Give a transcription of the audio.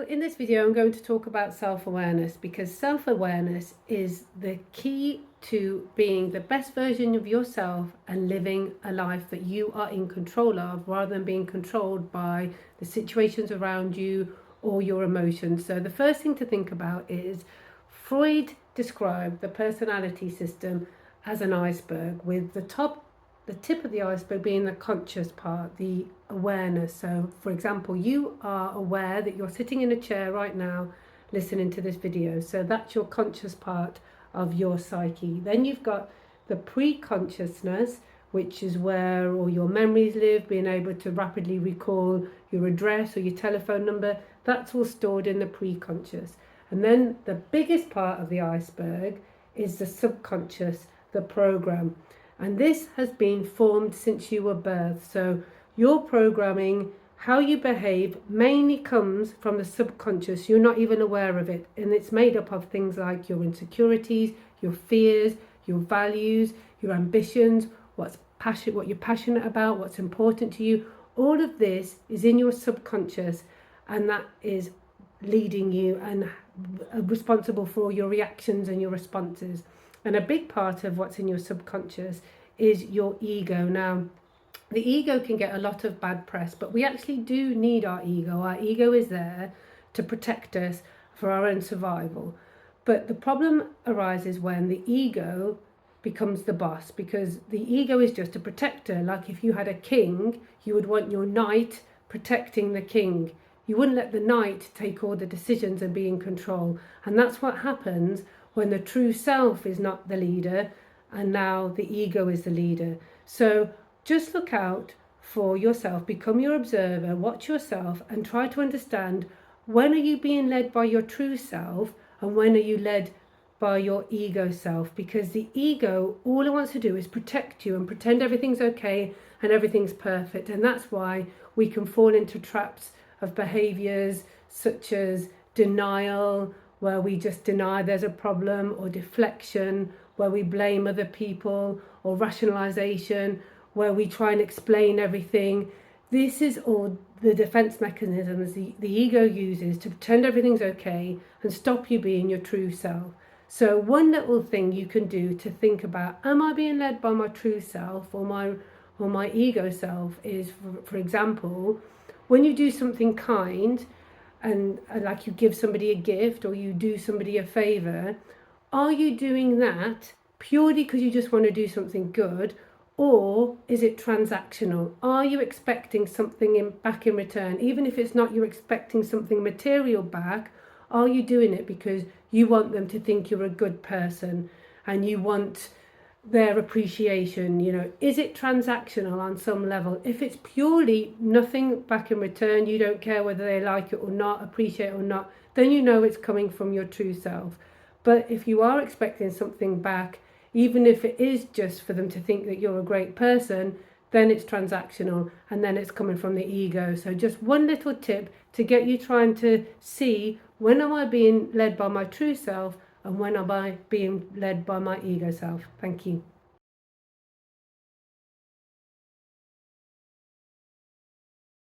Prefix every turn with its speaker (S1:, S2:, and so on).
S1: In this video, I'm going to talk about self-awareness because self-awareness is the key to being the best version of yourself and living a life that you are in control of rather than being controlled by the situations around you or your emotions. So the first thing to think about is Freud described the personality system as an iceberg, with the tip of the iceberg being the conscious part, the awareness. So for example, you are aware that you're sitting in a chair right now listening to this video, so that's your conscious part of your psyche. Then you've got the pre-consciousness, which is where all your memories live, being able to rapidly recall your address or your telephone number. That's all stored in the pre-conscious. And then the biggest part of the iceberg is the subconscious, the program. And this has been formed since you were birthed. So your programming, how you behave, mainly comes from the subconscious. You're not even aware of it. And it's made up of things like your insecurities, your fears, your values, your ambitions, what you're passionate about, what's important to you. All of this is in your subconscious, and that is leading you and responsible for all your reactions and your responses. And a big part of what's in your subconscious is your ego. Now, the ego can get a lot of bad press, but we actually do need our ego. Our ego is there to protect us for our own survival. But the problem arises when the ego becomes the boss, because the ego is just a protector. Like if you had a king, you would want your knight protecting the king. You wouldn't let the knight take all the decisions and be in control. And that's what happens when the true self is not the leader and now the ego is the leader. So just look out for yourself, become your observer, watch yourself and try to understand, when are you being led by your true self and when are you led by your ego self? Because the ego, all it wants to do is protect you and pretend everything's okay and everything's perfect. And that's why we can fall into traps of behaviors such as denial, where we just deny there's a problem, or deflection, where we blame other people, or rationalization, where we try and explain everything. This is all the defense mechanisms the ego uses to pretend everything's okay and stop you being your true self. So one little thing you can do to think about, am I being led by my true self or my ego self, is, for example, when you do something kind, and like you give somebody a gift or you do somebody a favor, are you doing that purely because you just want to do something good, or is it transactional? Are you expecting something back in return? Even if it's not you're expecting something material back, are you doing it because you want them to think you're a good person and you want their appreciation? Is it transactional on some level? If it's purely nothing back in return, you don't care whether they like it or not, appreciate it or not, then it's coming from your true self. But if you are expecting something back, even if it is just for them to think that you're a great person, then it's transactional and then it's coming from the ego. So just one little tip to get you trying to see, when am I being led by my true self and when am I being led by my ego self? Thank you.